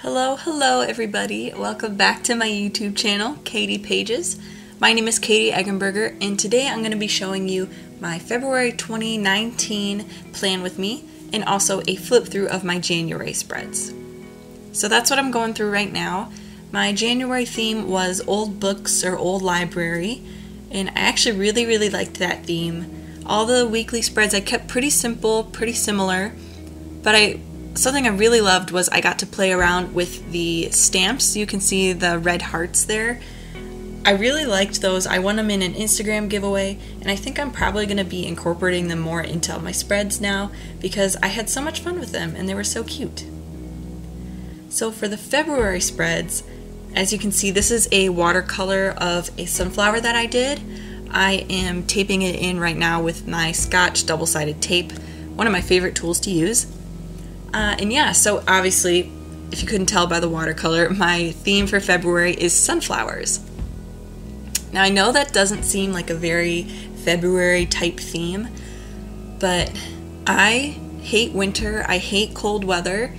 Hello everybody. Welcome back to my YouTube channel, Katie Pages. My name is Katie Eggenberger, and today I'm going to be showing you my February 2019 plan with me, and also a flip through of my January spreads. So that's what I'm going through right now. My January theme was old books or old library, and I actually really liked that theme. All the weekly spreads I kept pretty simple, pretty similar, but something I really loved was I got to play around with the stamps. You can see the red hearts there. I really liked those. I won them in an Instagram giveaway, and I think I'm probably going to be incorporating them more into my spreads now because I had so much fun with them and they were so cute. So for the February spreads, as you can see, this is a watercolor of a sunflower that I did. I am taping it in right now with my Scotch double-sided tape, one of my favorite tools to use. And yeah, so obviously, if you couldn't tell by the watercolor, my theme for February is sunflowers. Now I know that doesn't seem like a very February type theme, but I hate winter, I hate cold weather,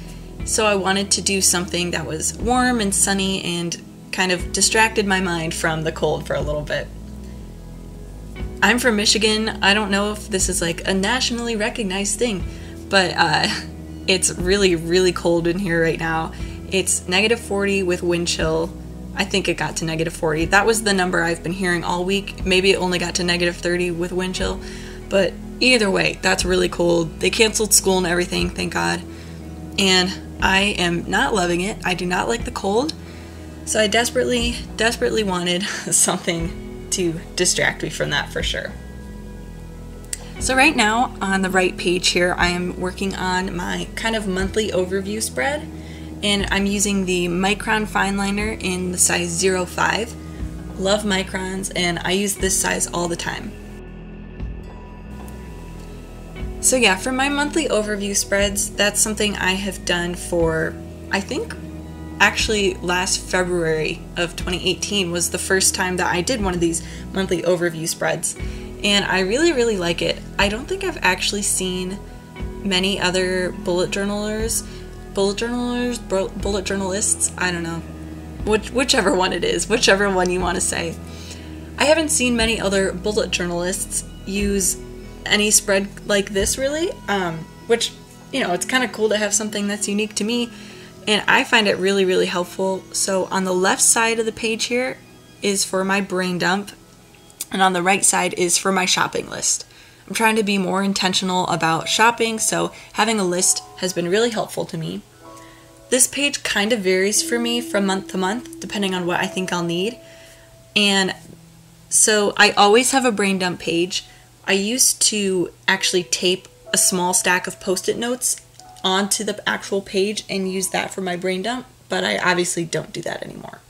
so I wanted to do something that was warm and sunny and kind of distracted my mind from the cold for a little bit. I'm from Michigan. I don't know if this is like a nationally recognized thing, but it's really cold in here right now. It's -40 with wind chill. I think it got to -40. That was the number I've been hearing all week. Maybe it only got to -30 with wind chill. But either way, that's really cold. They canceled school and everything, thank God. And I am not loving it. I do not like the cold. So I desperately wanted something to distract me from that for sure. So right now, on the right page here, I am working on my kind of monthly overview spread, and I'm using the Micron Fineliner in the size 05. Love microns, and I use this size all the time. So yeah, for my monthly overview spreads, that's something I have done for, I think, actually last February of 2018 was the first time that I did one of these monthly overview spreads. And I really like it. I don't think I've actually seen many other bullet journalists, I don't know. Whichever one it is, whichever one you want to say. I haven't seen many other bullet journalists use any spread like this really, which, you know, it's kind of cool to have something that's unique to me, and I find it really helpful. So on the left side of the page here is for my brain dump, and on the right side is for my shopping list. I'm trying to be more intentional about shopping, so having a list has been really helpful to me. This page kind of varies for me from month to month, depending on what I think I'll need. And so I always have a brain dump page. I used to actually tape a small stack of Post-it notes onto the actual page and use that for my brain dump, but I obviously don't do that anymore.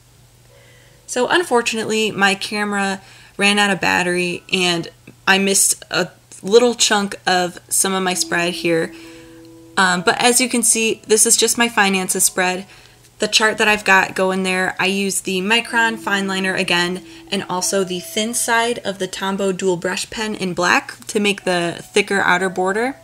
So unfortunately, my camera ran out of battery and I missed a little chunk of some of my spread here. But as you can see, this is just my finances spread. The chart that I've got going there, I use the Micron Fineliner again, and also the thin side of the Tombow Dual Brush pen in black to make the thicker outer border.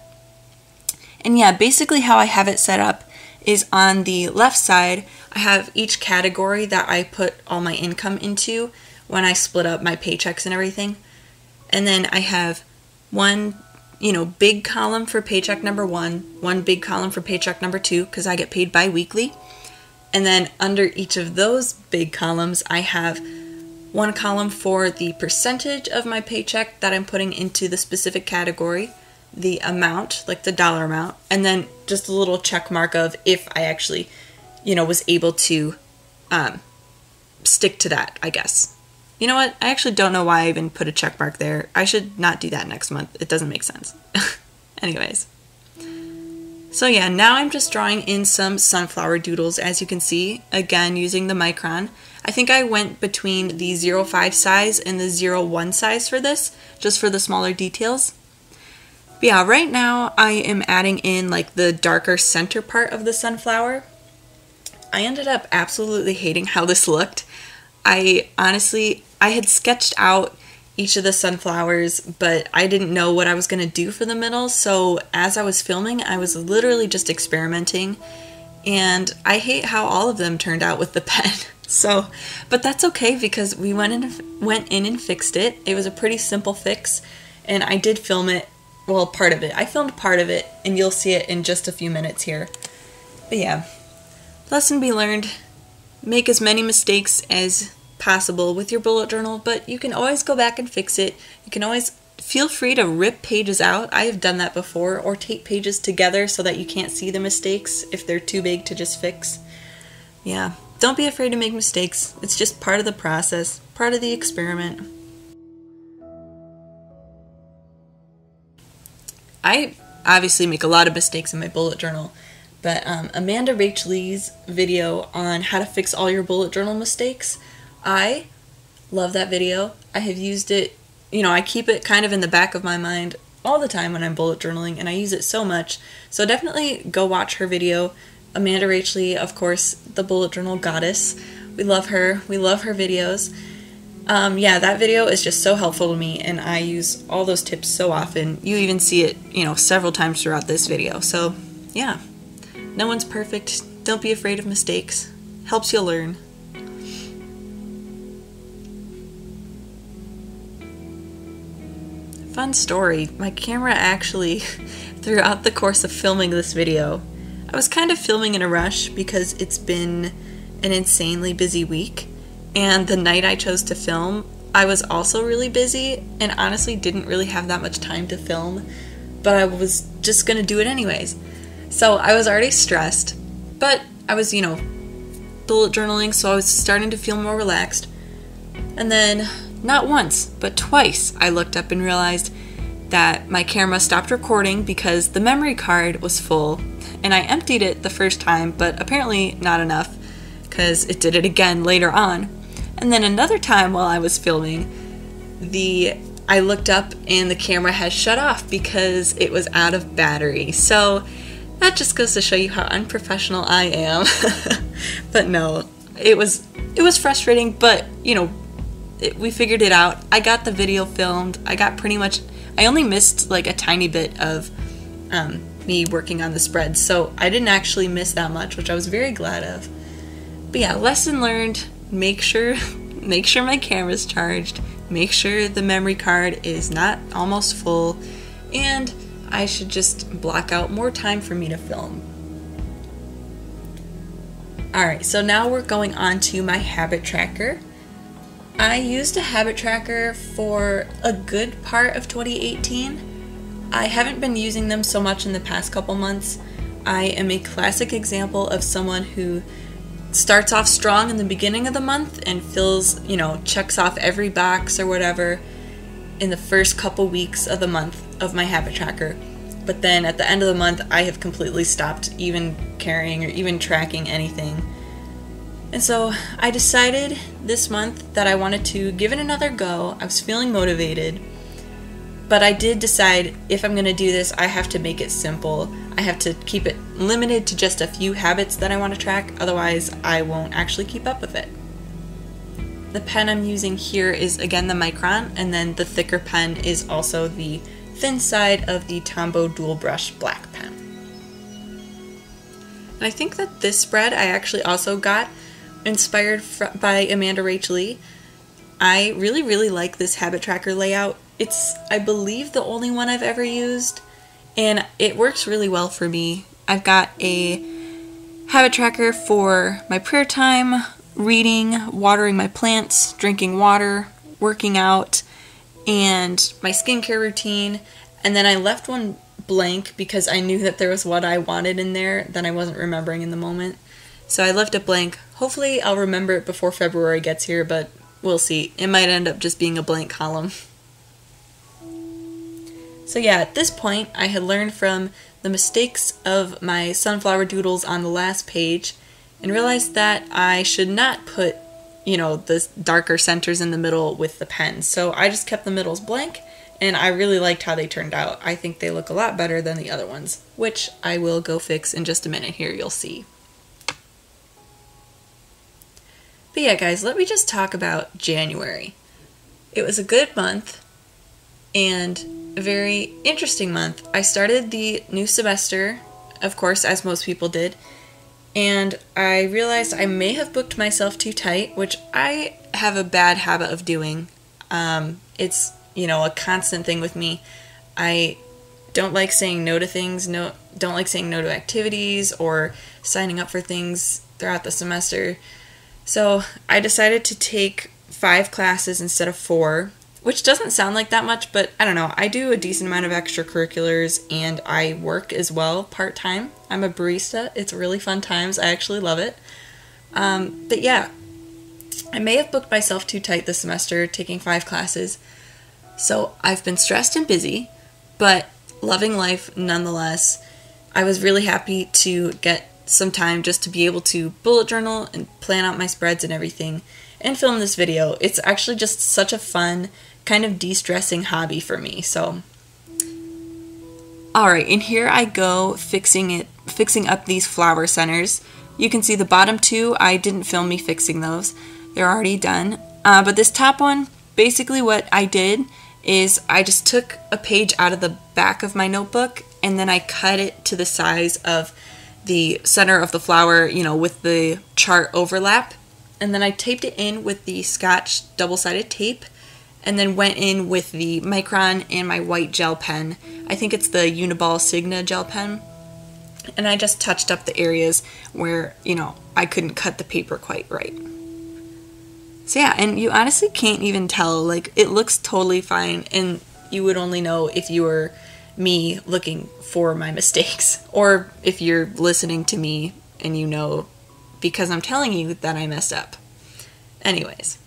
And yeah, basically how I have it set up is on the left side, I have each category that I put all my income into when I split up my paychecks and everything. And then I have one, big column for paycheck number one big column for paycheck number 2, because I get paid bi-weekly. And then under each of those big columns, I have one column for the percentage of my paycheck that I'm putting into the specific category, the amount, like the dollar amount, and then just a little check mark of if I actually, was able to stick to that, I guess. You know what? I actually don't know why I even put a check mark there. I should not do that next month. It doesn't make sense. Anyways. So yeah, now I'm just drawing in some sunflower doodles, as you can see, again using the Micron. I think I went between the 05 size and the 01 size for this, just for the smaller details. But yeah, right now I am adding in like the darker center part of the sunflower. I ended up absolutely hating how this looked. I had sketched out each of the sunflowers, but I didn't know what I was going to do for the middle, so as I was filming, I was literally just experimenting, and I hate how all of them turned out with the pen. So, but that's okay because we went in and fixed it. It was a pretty simple fix, and I did film it, well, part of it. I filmed part of it, and you'll see it in just a few minutes here. But yeah, lesson be learned. Make as many mistakes as possible with your bullet journal, but you can always go back and fix it. You can always feel free to rip pages out. I have done that before, or tape pages together so that you can't see the mistakes if they're too big to just fix. Yeah, don't be afraid to make mistakes. It's just part of the process, part of the experiment. I obviously make a lot of mistakes in my bullet journal, but Amanda Rach Lee's video on how to fix all your bullet journal mistakes, I love that video. I have used it. You know, I keep it kind of in the back of my mind all the time when I'm bullet journaling, and I use it so much. So definitely go watch her video. Amanda Rach Lee, of course, the bullet journal goddess. We love her. We love her videos. Yeah, that video is just so helpful to me, and I use all those tips so often. You even see it, you know, several times throughout this video. So, yeah, no one's perfect. Don't be afraid of mistakes. Helps you learn. Fun story, my camera actually, throughout the course of filming this video, I was kind of filming in a rush because it's been an insanely busy week, and the night I chose to film, I was also really busy and honestly didn't really have that much time to film, but I was just gonna do it anyways. So I was already stressed, but I was, you know, bullet journaling, so I was starting to feel more relaxed, and then not once, but twice, I looked up and realized that my camera stopped recording because the memory card was full, and I emptied it the first time, but apparently not enough because it did it again later on. And then another time while I was filming, I looked up and the camera had shut off because it was out of battery. So that just goes to show you how unprofessional I am. But no, it was frustrating, but you know, we figured it out. I got the video filmed. I only missed like a tiny bit of me working on the spreads, so I didn't actually miss that much, which I was very glad of. But yeah, lesson learned. Make sure my camera's charged. Make sure the memory card is not almost full, and I should just block out more time for me to film. Alright, so now we're going on to my habit tracker. I used a habit tracker for a good part of 2018. I haven't been using them so much in the past couple months. I am a classic example of someone who starts off strong in the beginning of the month and fills, you know, checks off every box or whatever in the first couple weeks of the month of my habit tracker. But then at the end of the month, I have completely stopped even carrying or even tracking anything. And so I decided this month that I wanted to give it another go. I was feeling motivated, but I did decide if I'm going to do this, I have to make it simple. I have to keep it limited to just a few habits that I want to track, otherwise I won't actually keep up with it. The pen I'm using here is again the Micron, and then the thicker pen is also the thin side of the Tombow Dual Brush black pen. And I think that this spread I actually also got inspired by Amanda Rach Lee. I really like this habit tracker layout. It's, I believe, the only one I've ever used, and it works really well for me. I've got a habit tracker for my prayer time, reading, watering my plants, drinking water, working out, and my skincare routine. And then I left one blank because I knew that there was what I wanted in there that I wasn't remembering in the moment. So I left it blank. Hopefully I'll remember it before February gets here, but we'll see. It might end up just being a blank column. So yeah, at this point I had learned from the mistakes of my sunflower doodles on the last page and realized that I should not put, you know, the darker centers in the middle with the pen. So I just kept the middles blank, and I really liked how they turned out. I think they look a lot better than the other ones, which I will go fix in just a minute here, you'll see. But yeah, guys, let me just talk about January. It was a good month and a very interesting month. I started the new semester, of course, as most people did, and I realized I may have booked myself too tight, which I have a bad habit of doing. It's, you know, a constant thing with me. I don't like saying no to things, don't like saying no to activities or signing up for things throughout the semester. So I decided to take 5 classes instead of 4, which doesn't sound like that much, but I don't know. I do a decent amount of extracurriculars and I work as well part-time. I'm a barista. It's really fun times. I actually love it. But yeah, I may have booked myself too tight this semester, taking 5 classes. So I've been stressed and busy, but loving life nonetheless. I was really happy to get some time just to be able to bullet journal and plan out my spreads and everything and film this video. It's actually just such a fun, kind of de-stressing hobby for me. So alright, and here I go fixing up these flower centers. You can see the bottom 2, I didn't film me fixing those. They're already done. But this top one, basically what I did is I just took a page out of the back of my notebook and then I cut it to the size of the center of the flower, you know, with the chart overlap. And then I taped it in with the Scotch double-sided tape and then went in with the Micron and my white gel pen. I think it's the Uniball Signa gel pen. And I just touched up the areas where, you know, I couldn't cut the paper quite right. So yeah, and you honestly can't even tell, like, it looks totally fine, and you would only know if you were me looking for my mistakes, or if you're listening to me and you know because I'm telling you that I messed up. Anyways.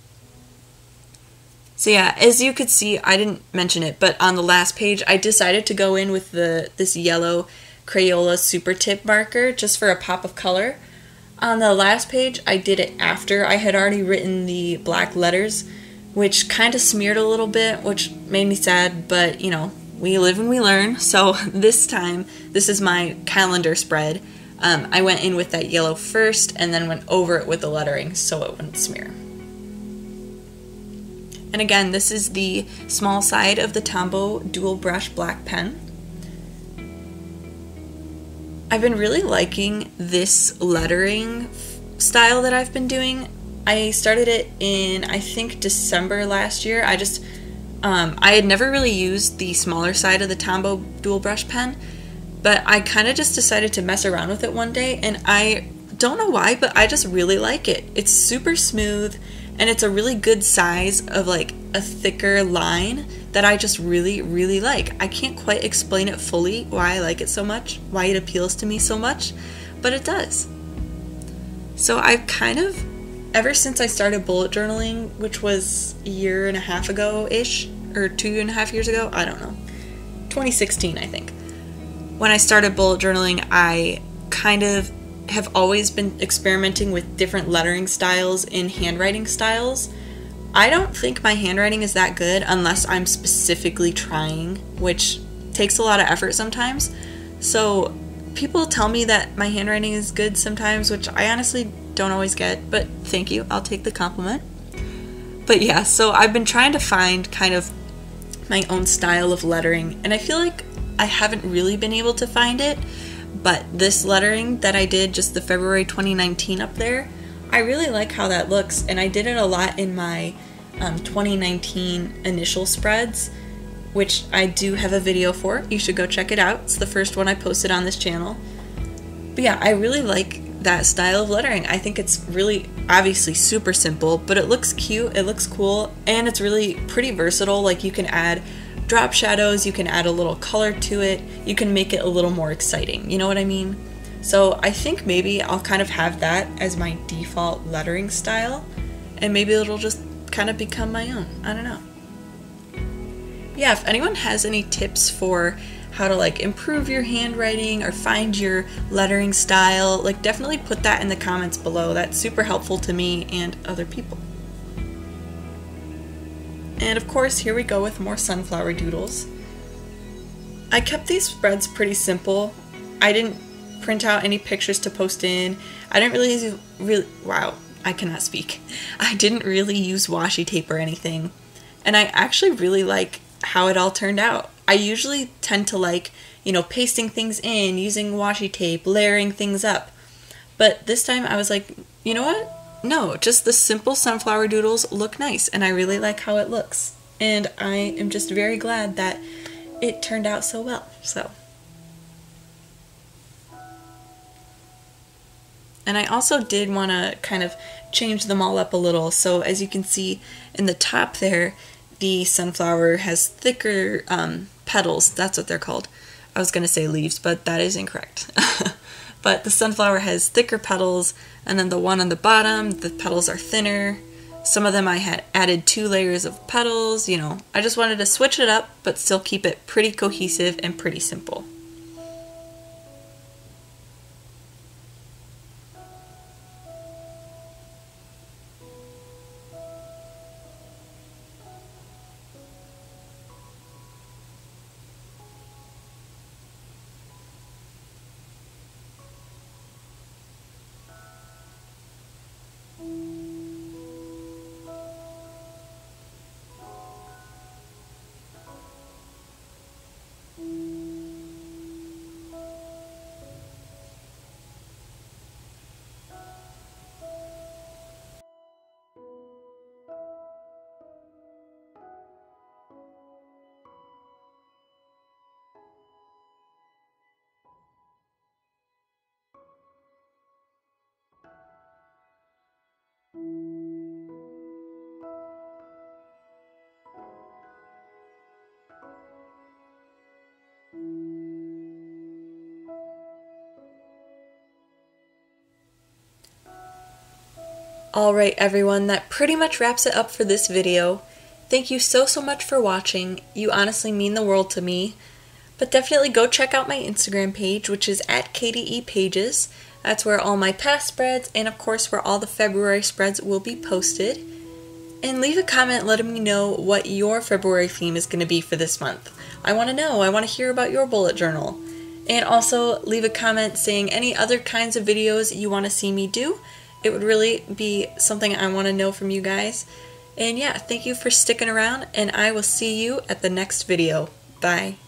So yeah, as you could see, I didn't mention it, but on the last page, I decided to go in with this yellow Crayola Supertip marker just for a pop of color. On the last page, I did it after I had already written the black letters, which kind of smeared a little bit, which made me sad, but you know, we live and we learn. So this time, this is my calendar spread. I went in with that yellow first and then went over it with the lettering so it wouldn't smear. And again, this is the small side of the Tombow Dual Brush black pen. I've been really liking this lettering style that I've been doing. I started it in, I think, December last year. I had never really used the smaller side of the Tombow Dual Brush pen, but I kind of just decided to mess around with it one day, and I don't know why, but I just really like it. It's super smooth, and it's a really good size of like a thicker line that I just really, really like. I can't quite explain it fully why I like it so much, why it appeals to me so much, but it does. So I've kind of, ever since I started bullet journaling, which was a year and a half ago-ish, or 2.5 years ago, I don't know, 2016 I think. When I started bullet journaling, I kind of have always been experimenting with different lettering styles and handwriting styles. I don't think my handwriting is that good unless I'm specifically trying, which takes a lot of effort sometimes. So people tell me that my handwriting is good sometimes, which I honestly don't always get, but thank you, I'll take the compliment. But yeah, so I've been trying to find kind of my own style of lettering, and I feel like I haven't really been able to find it, but this lettering that I did, just the February 2019 up there, I really like how that looks, and I did it a lot in my 2019 initial spreads, which I do have a video for. You should go check it out. It's the first one I posted on this channel. But yeah, I really like that style of lettering. I think it's really, obviously super simple, but it looks cute, it looks cool, and it's really pretty versatile. Like, you can add drop shadows, you can add a little color to it, you can make it a little more exciting, you know what I mean? So I think maybe I'll kind of have that as my default lettering style, and maybe it'll just kind of become my own. I don't know. Yeah, if anyone has any tips for how to like improve your handwriting or find your lettering style, like definitely put that in the comments below. That's super helpful to me and other people. And of course, here we go with more sunflower doodles. I kept these spreads pretty simple. I didn't print out any pictures to post in. I didn't really wow, I cannot speak. I didn't really use washi tape or anything. And I actually really like how it all turned out. I usually tend to like, you know, pasting things in, using washi tape, layering things up. But this time I was like, you know what? No, just the simple sunflower doodles look nice, and I really like how it looks. And I am just very glad that it turned out so well. And I also did want to kind of change them all up a little. So as you can see in the top there, the sunflower has thicker petals. That's what they're called. I was going to say leaves, but that is incorrect. But the sunflower has thicker petals, and then the one on the bottom, the petals are thinner. Some of them I had added 2 layers of petals, you know. I just wanted to switch it up, but still keep it pretty cohesive and pretty simple. Alright everyone, that pretty much wraps it up for this video. Thank you so much for watching. You honestly mean the world to me. But definitely go check out my Instagram page, which is @KDEPages. That's where all my past spreads and of course where all the February spreads will be posted. And leave a comment letting me know what your February theme is going to be for this month. I want to know. I want to hear about your bullet journal. And also leave a comment saying any other kinds of videos you want to see me do. It would really be something I want to know from you guys. And yeah, thank you for sticking around, and I will see you at the next video. Bye.